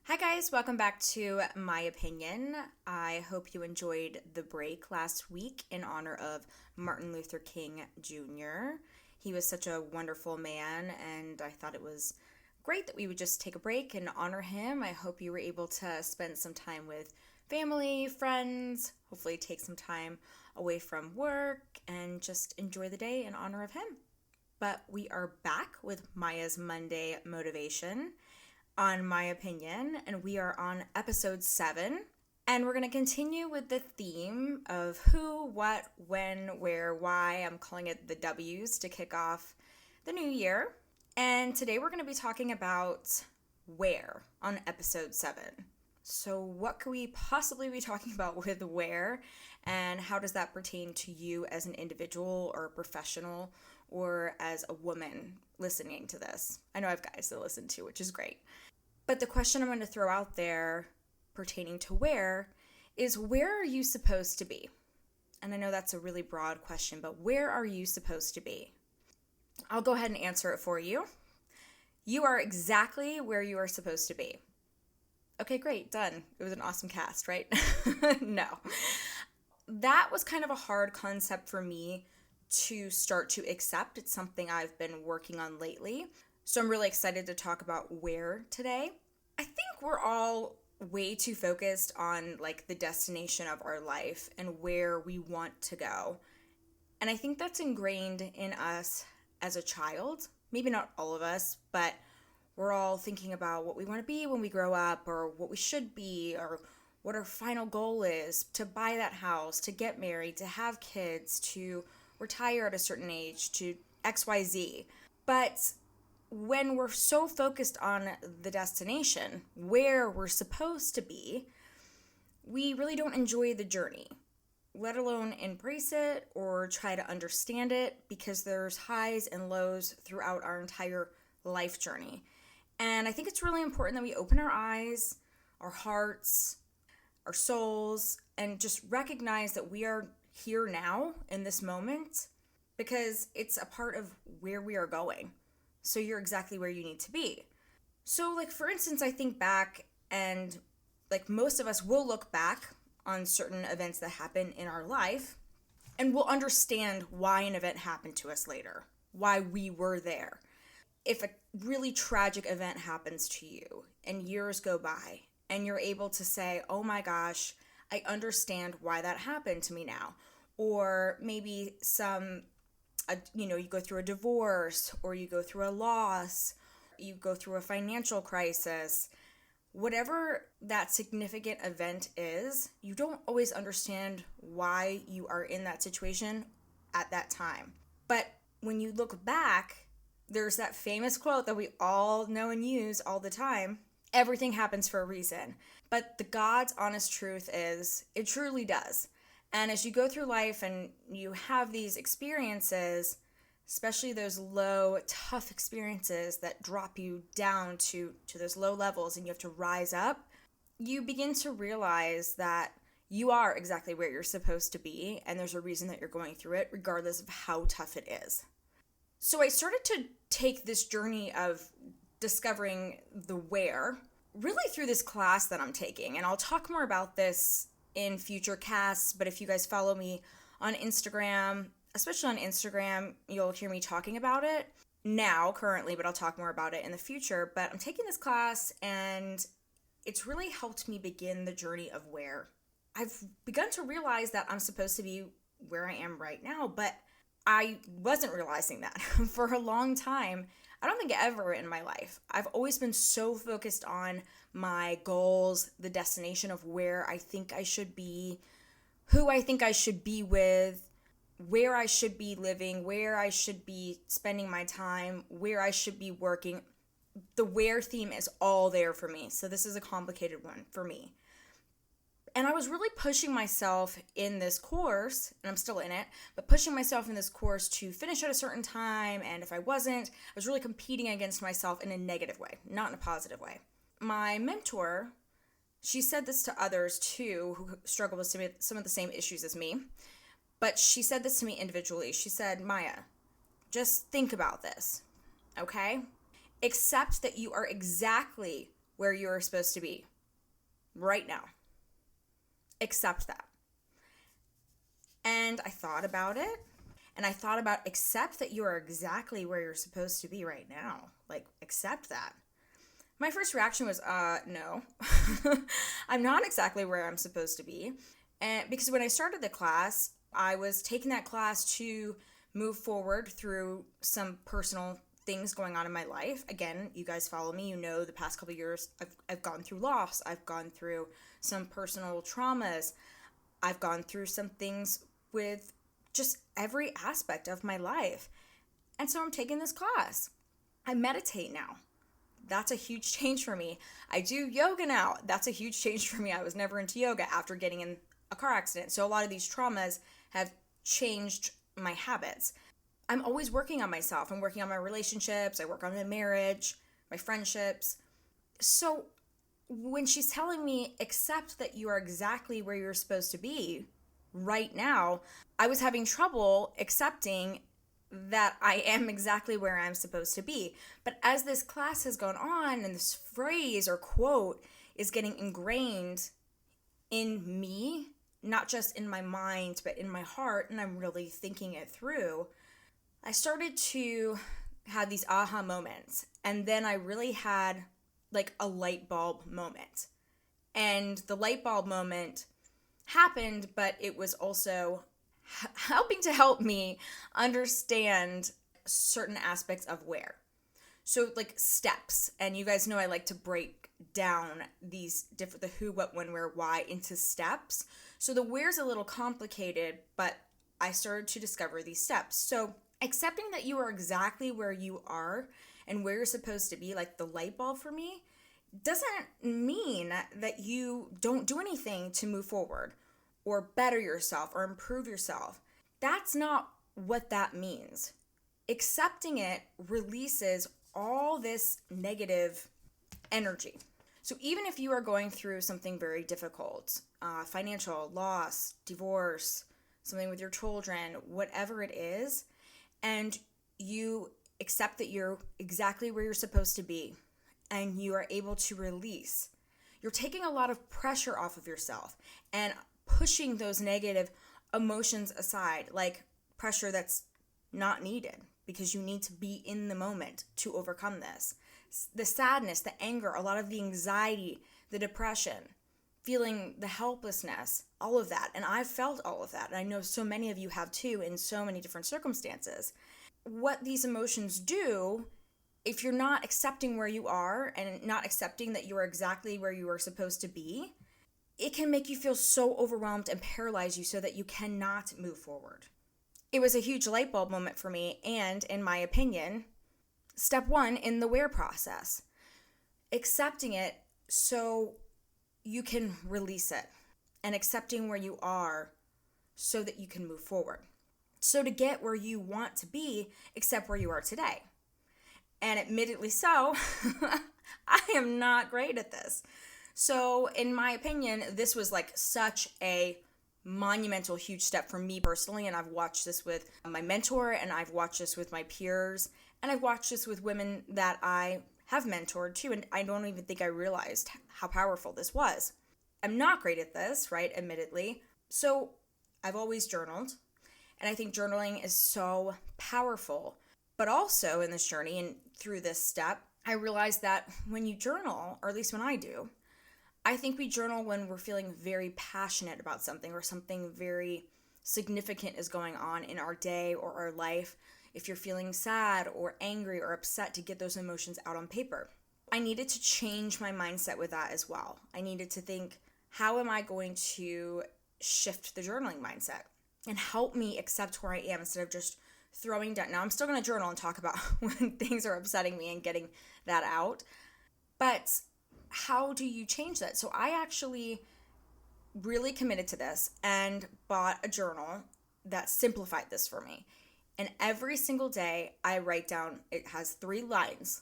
Hi guys, welcome back to My Opinion. I hope you enjoyed the break last week in honor of Martin Luther King Jr. He was such a wonderful man, and I thought it was great that we would just take a break and honor him. I hope you were able to spend some time with family, friends, hopefully take some time away from work, and just enjoy the day in honor of him. But we are back with Maya's Monday Motivation on My Opinion, and we are on episode 7. And we're going to continue with the theme of who, what, when, where, why. I'm calling it the W's to kick off the new year. And today we're going to be talking about where on episode 7. So, what could we possibly be talking about with where, and how does that pertain to you as an individual or a professional or as a woman listening to this? I know I have guys that listen to, which is great. But the question I'm going to throw out there pertaining to where is, where are you supposed to be? And I know that's a really broad question, but where are you supposed to be? I'll go ahead and answer it for you. You are exactly where you are supposed to be. Okay, great, done. It was an awesome cast, right? No. That was kind of a hard concept for me to start to accept. It's something I've been working on lately. So I'm really excited to talk about where today. I think we're all way too focused on like the destination of our life and where we want to go. And I think that's ingrained in us as a child. Maybe not all of us, but we're all thinking about what we want to be when we grow up, or what we should be, or what our final goal is: to buy that house, to get married, to have kids, to retire at a certain age, to XYZ. But when we're so focused on the destination, where we're supposed to be, we really don't enjoy the journey, let alone embrace it or try to understand it, because there's highs and lows throughout our entire life journey. And I think it's really important that we open our eyes, our hearts, our souls, and just recognize that we are here now in this moment, because it's a part of where we are going. So you're exactly where you need to be. So like, for instance, I think back, and like most of us will look back on certain events that happen in our life, and we'll understand why an event happened to us later, why we were there. If a really tragic event happens to you and years go by and you're able to say, oh my gosh, I understand why that happened to me now. Or maybe you go through a divorce, or you go through a loss, you go through a financial crisis, whatever that significant event is, you don't always understand why you are in that situation at that time. But when you look back, there's that famous quote that we all know and use all the time: everything happens for a reason. But the God's honest truth is, it truly does. And as you go through life and you have these experiences, especially those low, tough experiences that drop you down to those low levels and you have to rise up, you begin to realize that you are exactly where you're supposed to be, and there's a reason that you're going through it, regardless of how tough it is. So I started to take this journey of discovering the where really through this class that I'm taking, and I'll talk more about this in future casts. But if you guys follow me on Instagram, especially on Instagram, you'll hear me talking about it now currently, but I'll talk more about it in the future. But I'm taking this class, and it's really helped me begin the journey of where. I've begun to realize that I'm supposed to be where I am right now, but I wasn't realizing that for a long time. I don't think ever in my life. I've always been so focused on my goals, the destination of where I think I should be, who I think I should be with, where I should be living, where I should be spending my time, where I should be working. The where theme is all there for me. So this is a complicated one for me. And I was really pushing myself in this course, and I'm still in it, but pushing myself in this course to finish at a certain time. And if I wasn't, I was really competing against myself in a negative way, not in a positive way. My mentor, she said this to others too, who struggle with some of the same issues as me. But she said this to me individually. She said, Maya, just think about this, okay? Accept that you are exactly where you are supposed to be right now. Accept that. And I thought about it, and I thought about accept that you are exactly where you're supposed to be right now. Like, accept that. My first reaction was, no. I'm not exactly where I'm supposed to be. And because when I started the class, I was taking that class to move forward through some personal things going on in my life. Again, you guys follow me, you know the past couple of years I've gone through loss. I've gone through some personal traumas. I've gone through some things with just every aspect of my life. And so I'm taking this class. I meditate now. That's a huge change for me. I do yoga now. That's a huge change for me. I was never into yoga after getting in a car accident. So a lot of these traumas have changed my habits. I'm always working on myself. I'm working on my relationships. I work on my marriage, my friendships. So when she's telling me, accept that you are exactly where you're supposed to be right now, I was having trouble accepting that I am exactly where I'm supposed to be. But as this class has gone on and this phrase or quote is getting ingrained in me, not just in my mind, but in my heart, and I'm really thinking it through, I started to have these aha moments. And then I really had like a light bulb moment. And the light bulb moment happened, but it was also helping to help me understand certain aspects of where. So like steps, and you guys know I like to break down these different, the who, what, when, where, why into steps. So the where's a little complicated, but I started to discover these steps. So accepting that you are exactly where you are and where you're supposed to be, like the light bulb for me, doesn't mean that you don't do anything to move forward or better yourself or improve yourself. That's not what that means. Accepting it releases all this negative energy. So even if you are going through something very difficult, financial loss, divorce, something with your children, whatever it is, and you accept that you're exactly where you're supposed to be, and you are able to release, you're taking a lot of pressure off of yourself and pushing those negative emotions aside, like pressure that's not needed because you need to be in the moment to overcome this. The sadness, the anger, a lot of the anxiety, the depression, feeling the helplessness, all of that. And I've felt all of that. And I know so many of you have too in so many different circumstances. What these emotions do, if you're not accepting where you are and not accepting that you are exactly where you are supposed to be, it can make you feel so overwhelmed and paralyze you so that you cannot move forward. It was a huge light bulb moment for me, and in my opinion, step one in the where process. Accepting it so you can release it, and accepting where you are so that you can move forward. So to get where you want to be, accept where you are today. And admittedly so, I am not great at this. So in my opinion, this was like such a monumental, huge step for me personally. And I've watched this with my mentor, and I've watched this with my peers, and I've watched this with women that I have mentored too. And I don't even think I realized how powerful this was. I'm not great at this, right? Admittedly. So I've always journaled, and I think journaling is so powerful. But also in this journey and through this step, I realized that when you journal, or at least when I do, I think we journal when we're feeling very passionate about something or something very significant is going on in our day or our life. If you're feeling sad or angry or upset, to get those emotions out on paper. I needed to change my mindset with that as well. I needed to think, how am I going to shift the journaling mindset and help me accept where I am instead of just throwing down. Now, I'm still going to journal and talk about when things are upsetting me and getting that out. But how do you change that? So I actually really committed to this and bought a journal that simplified this for me. And every single day I write down, it has 3 lines.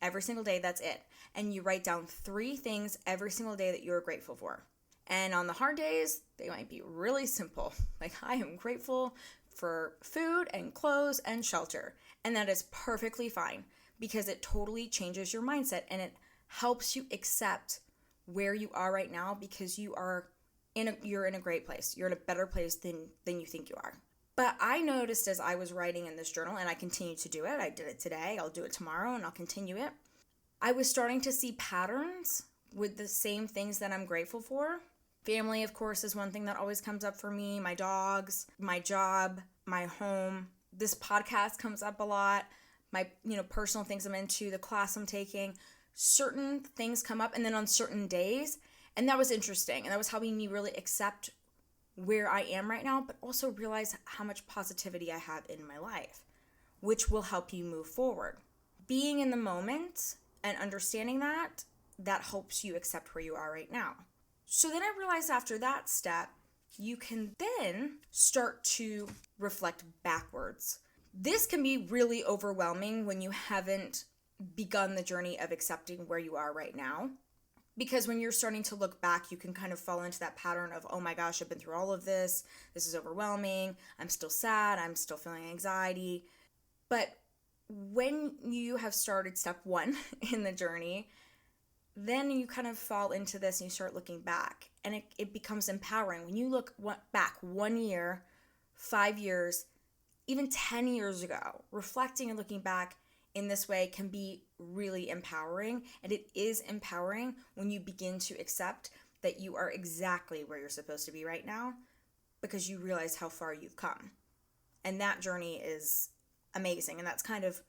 Every single day, that's it. And you write down 3 things every single day that you're grateful for. And on the hard days, they might be really simple. Like, I am grateful for food and clothes and shelter. And that is perfectly fine because it totally changes your mindset and it helps you accept where you are right now, because you're in a great place. You're in a better place than you think you are. But I noticed as I was writing in this journal, and I continue to do it, I did it today, I'll do it tomorrow, and I'll continue it. I was starting to see patterns with the same things that I'm grateful for. Family, of course, is one thing that always comes up for me. My dogs, my job, my home. This podcast comes up a lot. My, personal things I'm into, the class I'm taking. Certain things come up, and then on certain days. And that was interesting. And that was helping me really accept where I am right now, but also realize how much positivity I have in my life, which will help you move forward. Being in the moment and understanding that helps you accept where you are right now. So then I realized after that step, you can then start to reflect backwards. This can be really overwhelming when you haven't begun the journey of accepting where you are right now. Because when you're starting to look back, you can kind of fall into that pattern of, oh my gosh, I've been through all of this. This is overwhelming. I'm still sad. I'm still feeling anxiety. But when you have started step one in the journey, then you kind of fall into this and you start looking back. And it becomes empowering. When you look back 1 year, 5 years, even 10 years ago, reflecting and looking back in this way can be really empowering. And it is empowering when you begin to accept that you are exactly where you're supposed to be right now, because you realize how far you've come. And that journey is amazing. And that's kind of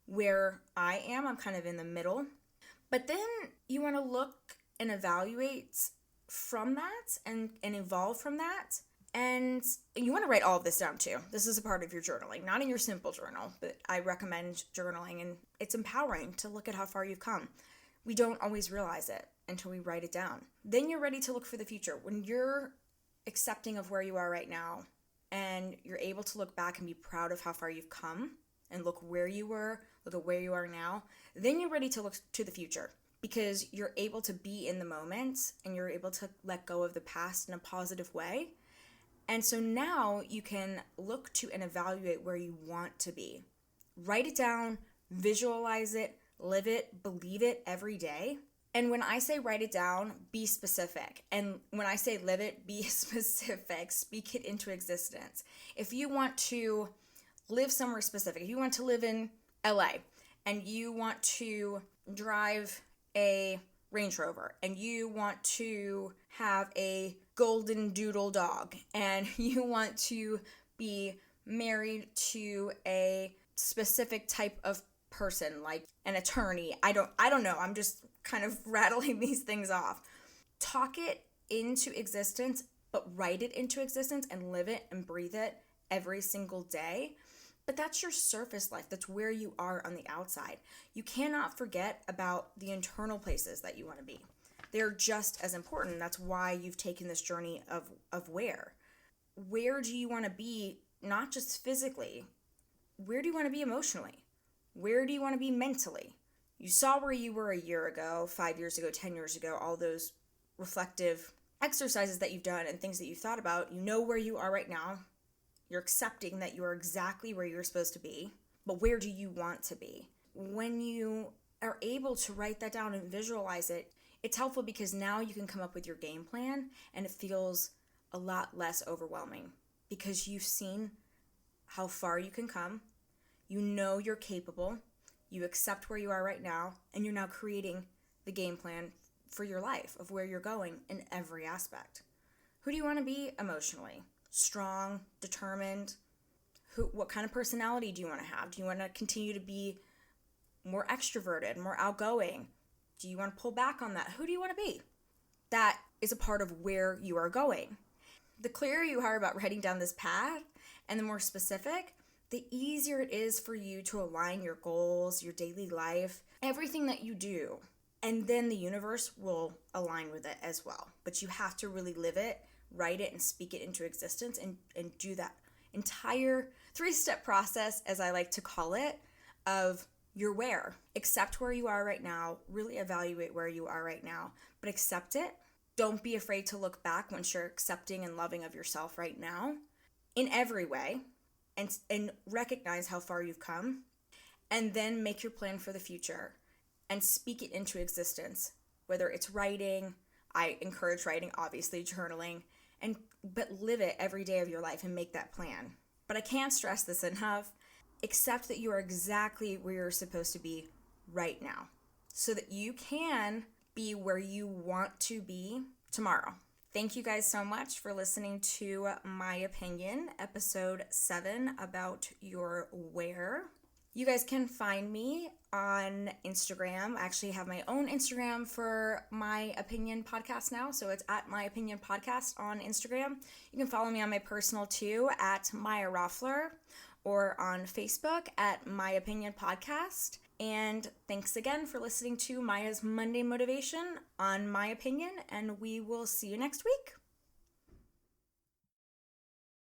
where I am. I'm kind of in the middle. But then you want to look and evaluate from that and evolve from that. And you want to write all of this down too. This is a part of your journaling, not in your simple journal, but I recommend journaling, and it's empowering to look at how far you've come. We don't always realize it until we write it down. Then you're ready to look for the future. When you're accepting of where you are right now and you're able to look back and be proud of how far you've come and look where you were, look at where you are now, then you're ready to look to the future, because you're able to be in the moment and you're able to let go of the past in a positive way. And so now you can look to and evaluate where you want to be. Write it down, visualize it, live it, believe it every day. And when I say write it down, be specific. And when I say live it, be specific. Speak it into existence. If you want to live somewhere specific, if you want to live in LA and you want to drive a Range Rover and you want to have a golden doodle dog and you want to be married to a specific type of person, like an attorney. I don't know. I'm just kind of rattling these things off. Talk it into existence, but write it into existence and live it and breathe it every single day. But that's your surface life. That's where you are on the outside. You cannot forget about the internal places that you want to be. They're just as important. That's why you've taken this journey of where. Where do you want to be, not just physically? Where do you want to be emotionally? Where do you want to be mentally? You saw where you were a year ago, 5 years ago, 10 years ago, all those reflective exercises that you've done and things that you've thought about. You know where you are right now. You're accepting that you are exactly where you're supposed to be, but where do you want to be? When you are able to write that down and visualize it, it's helpful because now you can come up with your game plan and it feels a lot less overwhelming because you've seen how far you can come. You know you're capable. You accept where you are right now, and you're now creating the game plan for your life of where you're going in every aspect. Who do you want to be emotionally? Strong, determined? What kind of personality do you want to have? Do you want to continue to be more extroverted, more outgoing? Do you want to pull back on that? Who do you want to be? That is a part of where you are going. The clearer you are about writing down this path and the more specific, the easier it is for you to align your goals, your daily life, everything that you do. And then the universe will align with it as well. But you have to really live it, write it, and speak it into existence and do that entire 3-step process, as I like to call it, of your where. Accept where you are right now. Really evaluate where you are right now. But accept it. Don't be afraid to look back once you're accepting and loving of yourself right now in every way. And recognize how far you've come, and then make your plan for the future and speak it into existence. Whether it's writing, I encourage writing, obviously journaling, but live it every day of your life and make that plan. But I can't stress this enough. Accept that you are exactly where you're supposed to be right now so that you can be where you want to be tomorrow. Thank you guys so much for listening to My Opinion, episode 7 about your where. You guys can find me on Instagram. I actually have my own Instagram for My Opinion Podcast now, so it's at My Opinion Podcast on Instagram. You can follow me on my personal too, at Maya Roffler, or on Facebook at My Opinion Podcast. And thanks again for listening to Maya's Monday Motivation on My Opinion, and we will see you next week.